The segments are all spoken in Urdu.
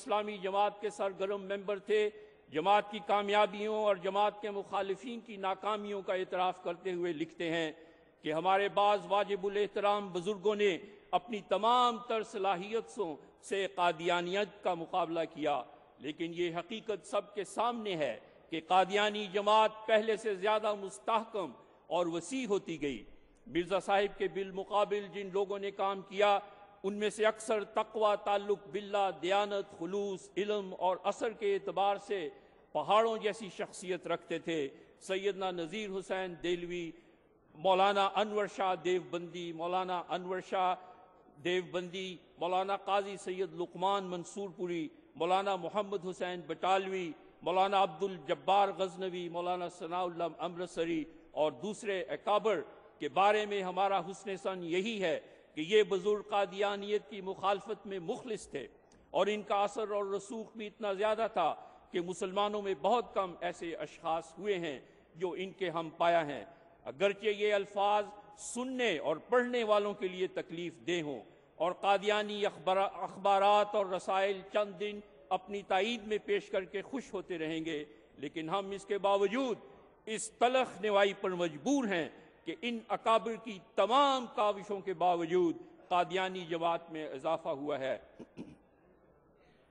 اسلامی جماعت کے سرگرم ممبر تھے، جماعت کی کامیابیوں اور جماعت کے مخالفین کی ناکامیوں کا اعتراف کرتے ہوئے لکھتے ہیں کہ ہمارے بعض واجب الاحترام بزرگوں نے اپنی تمام تر صلاحیتوں سے قادیانیت کا مقابلہ کیا، لیکن یہ حقیقت سب کے سامنے ہے کہ قادیانی جماعت پہلے سے زیادہ مستحکم اور وسیع ہوتی گئی۔ مرزا صاحب کے بالمقابل جن لوگوں نے کام کیا ان میں سے اکثر تقوی، تعلق باللہ، دیانت، خلوص، علم اور اثر کے اعتبار سے پہاڑوں جیسی شخصیت رکھتے تھے۔ سیدنا نذیر حسین دہلوی، مولانا انور شاہ دیوبندی، مولانا انور شاہ دیوبندی، مولانا قاضی سید لقمان منصور پوری، مولانا محمد حسین بٹالوی، مولانا عبد الجبار غزنوی، مولانا ثناء اللہ امرتسری اور دوسرے اکابر کے بارے میں ہمارا حسن سن یہی ہے کہ یہ بزرگ قادیانیت کی مخالفت میں مخلص تھے، اور ان کا اثر اور رسوخ بھی اتنا زیادہ تھا کہ مسلمانوں میں بہت کم ایسے اشخاص ہوئے ہیں جو ان کے ہم پایا ہیں، اگرچہ یہ الفاظ سننے اور پڑھنے والوں کے لیے تکلیف دہ ہوں، اور قادیانی اخبارات اور رسائل چند دن اپنی تائید میں پیش کر کے خوش ہوتے رہیں گے، لیکن ہم اس کے باوجود اس تلخ نوائی پر مجبور ہیں کہ ان اکابر کی تمام کاوشوں کے باوجود قادیانی جماعت میں اضافہ ہوا ہے۔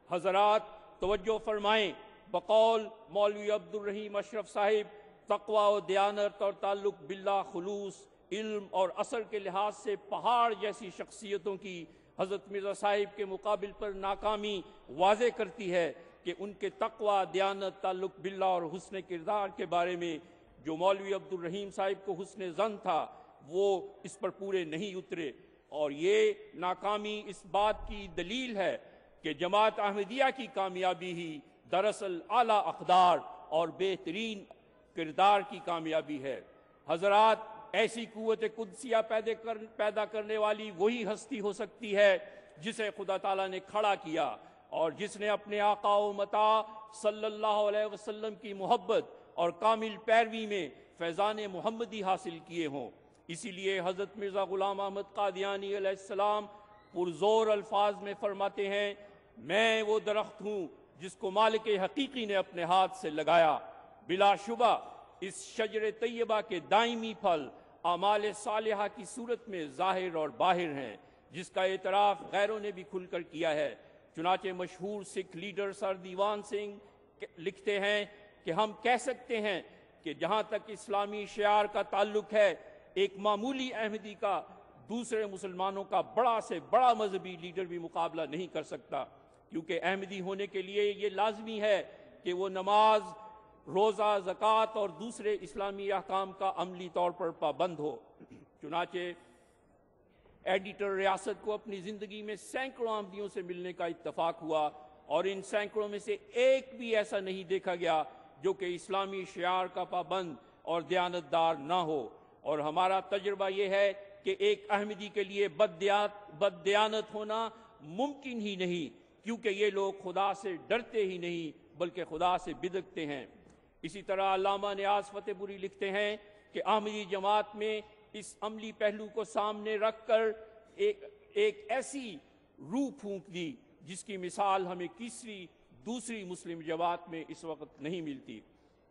حضرات توجہ فرمائیں، بقول مولوی عبد الرحیم اشرف صاحب تقوی و دیانت اور تعلق باللہ، خلوص، علم اور اثر کے لحاظ سے پہاڑ جیسی شخصیتوں کی حضرت مرزا صاحب کے مقابل پر ناکامی واضح کرتی ہے کہ ان کے تقوی، دیانت، تعلق باللہ اور حسن کردار کے بارے میں جو مولوی عبد الرحیم صاحب کو حسن ظن تھا وہ اس پر پورے نہیں اترے، اور یہ ناکامی اس بات کی دلیل ہے کہ جماعت احمدیہ کی کامیابی ہی دراصل اعلیٰ اقدار اور بہترین کردار کی کامیابی ہے۔ حضرات، ایسی قوت قدسیہ پیدا کرنے والی وہی ہستی ہو سکتی ہے جسے خدا تعالیٰ نے کھڑا کیا اور جس نے اپنے آقا و متاع صلی اللہ علیہ وسلم کی محبت اور کامل پیروی میں فیضان محمدی حاصل کیے ہوں۔ اسی لیے حضرت مرزا غلام احمد قادیانی علیہ السلام پرزور الفاظ میں فرماتے ہیں، میں وہ درخت ہوں جس کو مالک حقیقی نے اپنے ہاتھ سے لگایا، بلا شبہ اس شجر طیبہ کے دائمی پھل اعمال صالحہ کی صورت میں ظاہر اور باہر ہیں، جس کا اعتراف غیروں نے بھی کھل کر کیا ہے۔ چنانچہ مشہور سکھ لیڈر سر دیوان سنگھ لکھتے ہیں کہ ہم کہہ سکتے ہیں کہ جہاں تک اسلامی شعار کا تعلق ہے، ایک معمولی احمدی کا دوسرے مسلمانوں کا بڑا سے بڑا مذہبی لیڈر بھی مقابلہ نہیں کر سکتا، کیونکہ احمدی ہونے کے لیے یہ لازمی ہے کہ وہ نماز، روزہ، زکوٰۃ اور دوسرے اسلامی احکام کا عملی طور پر پابند ہو۔ چنانچہ ایڈیٹر ریاست کو اپنی زندگی میں سینکڑوں احمدیوں سے ملنے کا اتفاق ہوا، اور ان سینکڑوں میں سے ایک بھی ایسا نہیں دیکھا گیا جو کہ اسلامی شعار کا پابند اور دیانتدار نہ ہو، اور ہمارا تجربہ یہ ہے کہ ایک احمدی کے لیے بد دیانت ہونا ممکن ہی نہیں، کیونکہ یہ لوگ خدا سے ڈرتے ہی نہیں بلکہ خدا سے بدکتے ہیں۔ اسی طرح علامہ نیاز فتح پوری لکھتے ہیں کہ احمدی جماعت میں اس عملی پہلو کو سامنے رکھ کر ایک ایسی روح پھونک دی جس کی مثال ہمیں دوسری مسلم جماعت میں اس وقت نہیں ملتی،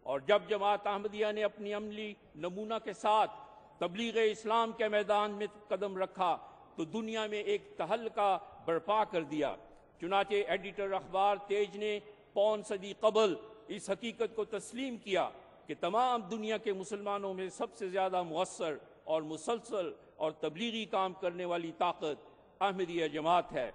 اور جب جماعت احمدیہ نے اپنی عملی نمونہ کے ساتھ تبلیغ اسلام کے میدان میں قدم رکھا تو دنیا میں ایک تہلکہ برپا کر دیا۔ چنانچہ ایڈیٹر اخبار تیج نے پون صدی قبل اس حقیقت کو تسلیم کیا کہ تمام دنیا کے مسلمانوں میں سب سے زیادہ مؤثر اور مسلسل اور تبلیغی کام کرنے والی طاقت احمدیہ جماعت ہے۔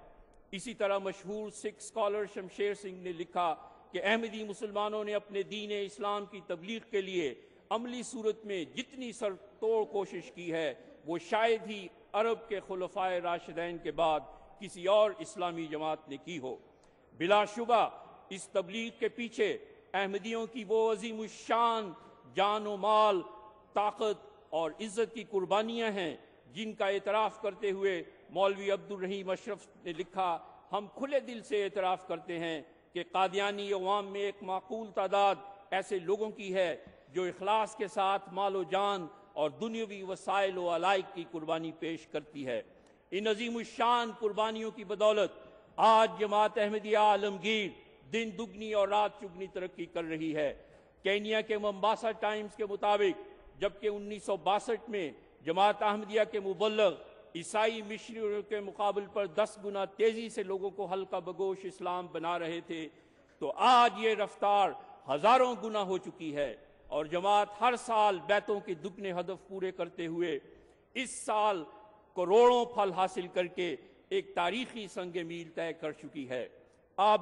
اسی طرح مشہور سکھ اسکالر شمشیر سنگھ نے لکھا کہ احمدی مسلمانوں نے اپنے دین اسلام کی تبلیغ کے لیے عملی صورت میں جتنی سر توڑ کوشش کی ہے وہ شاید ہی عرب کے خلفائے راشدین کے بعد کسی اور اسلامی جماعت نے کی ہو۔ بلا شبہ اس تبلیغ کے پیچھے احمدیوں کی وہ عظیم الشان جان و مال، طاقت اور عزت کی قربانیاں ہیں جن کا اعتراف کرتے ہوئے مولوی عبد الرحیم اشرف نے لکھا، ہم کھلے دل سے اعتراف کرتے ہیں کہ قادیانی عوام میں ایک معقول تعداد ایسے لوگوں کی ہے جو اخلاص کے ساتھ مال و جان اور دنیاوی وسائل و علائق کی قربانی پیش کرتی ہے۔ ان عظیم الشان قربانیوں کی بدولت آج جماعت احمدیہ عالمگیر دن دگنی اور رات چگنی ترقی کر رہی ہے۔ کینیا کے ممباسا ٹائمز کے مطابق جبکہ 1962 میں جماعت احمدیہ کے مبلغ عیسائی مشنریوں کے مقابل پر 10 گنا تیزی سے لوگوں کو حلقہ بگوش اسلام بنا رہے تھے، تو آج یہ رفتار ہزاروں گنا ہو چکی ہے، اور جماعت ہر سال بیتوں کے دگنے ہدف پورے کرتے ہوئے اس سال کروڑوں پھل حاصل کر کے ایک تاریخی سنگ میل طے کر چکی ہے۔ اب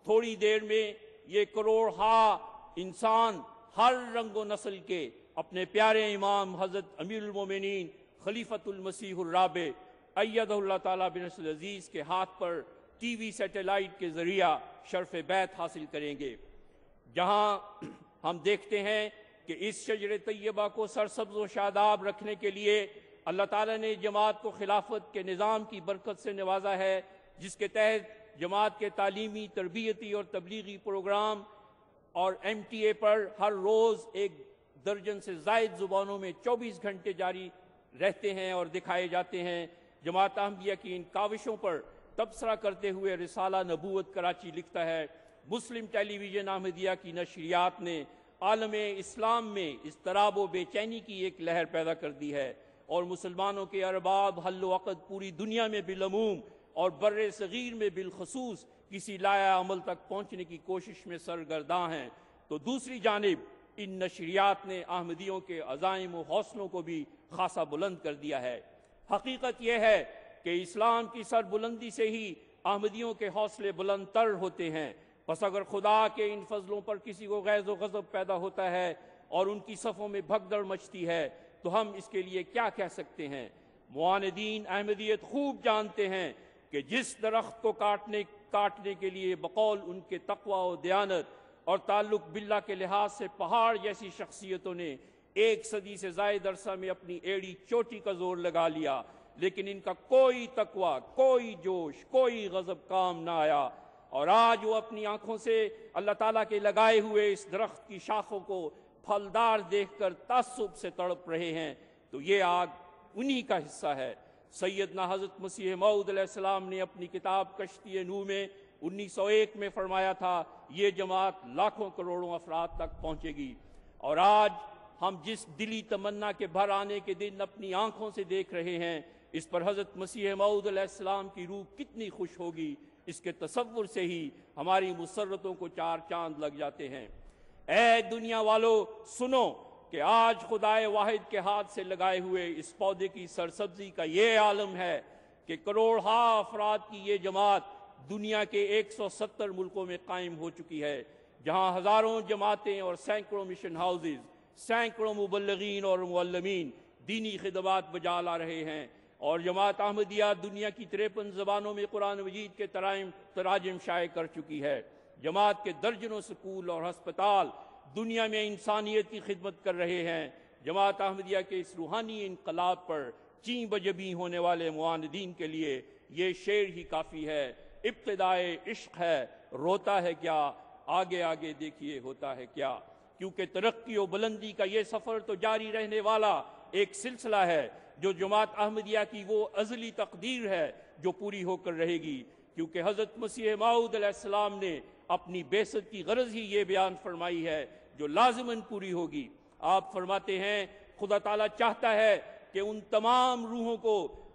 تھوڑی دیر میں یہ کروڑ ہا انسان ہر رنگ و نسل کے اپنے پیارے امام حضرت امیر المومنین خلیفۃ المسیح الرابع ایدہ اللہ تعالیٰ بنصر العزیز کے ہاتھ پر ٹی وی سیٹلائٹ کے ذریعہ شرف بیت حاصل کریں گے، جہاں ہم دیکھتے ہیں کہ اس شجر طیبہ کو سرسبز و شاداب رکھنے کے لیے اللہ تعالیٰ نے جماعت کو خلافت کے نظام کی برکت سے نوازا ہے، جس کے تحت جماعت کے تعلیمی، تربیتی اور تبلیغی پروگرام اور MTA پر ہر روز 1 درجن سے زائد زبانوں میں 24 گھنٹے جاری رہتے ہیں اور دکھائے جاتے ہیں۔ جماعت احمدیہ کی ان کاوشوں پر تبصرہ کرتے ہوئے رسالہ نبوت کراچی لکھتا ہے، مسلم ٹیلی ویژن احمدیہ کی نشریات نے عالم اسلام میں اضطراب و بے چینی کی ایک لہر پیدا کر دی ہے، اور مسلمانوں کے ارباب حل و عقد پوری دنیا میں بالعموم اور بر صغیر میں بالخصوص کسی لائحہ عمل تک پہنچنے کی کوشش میں سرگرداں ہیں، تو دوسری جانب ان نشریات نے احمدیوں کے عزائم و حوصلوں کو بھی خاصا بلند کر دیا ہے۔ حقیقت یہ ہے کہ اسلام کی سر بلندی سے ہی احمدیوں کے حوصلے بلند تر ہوتے ہیں، پس اگر خدا کے ان فضلوں پر کسی کو غیظ و غضب پیدا ہوتا ہے اور ان کی صفوں میں بھگدڑ مچتی ہے تو ہم اس کے لیے کیا کہہ سکتے ہیں؟ معاندین احمدیت خوب جانتے ہیں کہ جس درخت کو کاٹنے کے لیے بقول ان کے تقوی و دیانت اور تعلق باللہ کے لحاظ سے پہاڑ جیسی شخصیتوں نے 1 صدی سے زائد عرصہ میں اپنی ایڑی چوٹی کا زور لگا لیا، لیکن ان کا کوئی تقوی، کوئی جوش، کوئی غضب کام نہ آیا، اور آج وہ اپنی آنکھوں سے اللہ تعالیٰ کے لگائے ہوئے اس درخت کی شاخوں کو پھلدار دیکھ کر تعصب سے تڑپ رہے ہیں، تو یہ آگ انہی کا حصہ ہے۔ سیدنا حضرت مسیح موعود علیہ السلام نے اپنی کتاب کشتی نوح میں 1901 میں فرمایا تھا، یہ جماعت لاکھوں کروڑوں افراد تک پہنچے گی، اور آج ہم جس دلی تمنا کے بھر آنے کے دن اپنی آنکھوں سے دیکھ رہے ہیں، اس پر حضرت مسیح موعود علیہ السلام کی روح کتنی خوش ہوگی، اس کے تصور سے ہی ہماری مسرتوں کو 4 چاند لگ جاتے ہیں۔ اے دنیا والو، سنو کہ آج خدائے واحد کے ہاتھ سے لگائے ہوئے اس پودے کی سرسبزی کا یہ عالم ہے کہ کروڑ ہا افراد کی یہ جماعت دنیا کے 170 ملکوں میں قائم ہو چکی ہے، جہاں ہزاروں جماعتیں اور سینکڑوں مشن ہاؤسز، سینکڑوں مبلغین اور معلمین دینی خدمات بجا لا رہے ہیں، اور جماعت احمدیہ دنیا کی 53 زبانوں میں قرآن مجید کے تراجم شائع کر چکی ہے۔ جماعت کے درجنوں سکول اور ہسپتال دنیا میں انسانیت کی خدمت کر رہے ہیں۔ جماعت احمدیہ کے اس روحانی انقلاب پر چیں بجبیں ہونے والے معاندین کے لیے یہ شعر ہی کافی ہے، ابتدائے عشق ہے روتا ہے کیا، آگے آگے دیکھیے ہوتا ہے کیا، کیونکہ ترقی و بلندی کا یہ سفر تو جاری رہنے والا ایک سلسلہ ہے، جو جماعت احمدیہ کی وہ ازلی تقدیر ہے جو پوری ہو کر رہے گی، کیونکہ حضرت مسیح موعود علیہ السلام نے اپنی بعثت کی غرض ہی یہ بیان فرمائی ہے جو لازماً پوری ہوگی۔ آپ فرماتے ہیں خدا تعالیٰ چاہتا ہے کہ ان تمام روحوں کو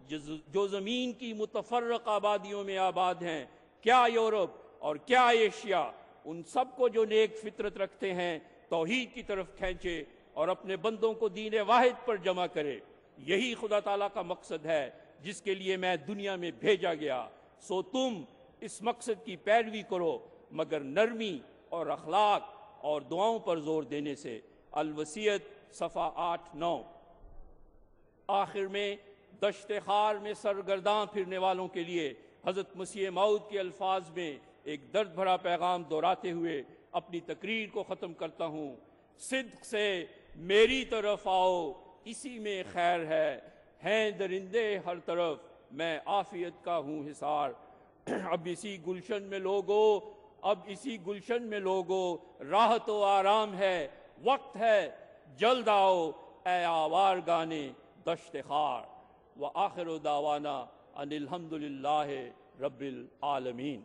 جو زمین کی متفرق آبادیوں میں آباد ہیں، کیا یورپ اور کیا ایشیا، ان سب کو جو نیک فطرت رکھتے ہیں توحید کی طرف کھینچے اور اپنے بندوں کو دین واحد پر جمع کرے۔ یہی خدا تعالیٰ کا مقصد ہے جس کے لیے میں دنیا میں بھیجا گیا، سو تم اس مقصد کی پیروی کرو، مگر نرمی اور اخلاق اور دعاؤں پر زور دینے سے۔ الوصیت صفحہ 8-9۔ آخر میں دشت خار میں سرگرداں پھرنے والوں کے لیے حضرت مسیح موعود کے الفاظ میں ایک درد بھرا پیغام دہراتے ہوئے اپنی تقریر کو ختم کرتا ہوں۔ صدق سے میری طرف آؤ، اسی میں خیر ہے، ہیں درندے ہر طرف، میں عافیت کا ہوں حصار۔ اب اسی گلشن میں لوگو راحت و آرام ہے، وقت ہے جلد آؤ اے آوار گانے دشت خار۔ وآخر دعوانا ان الحمدللہ رب العالمین.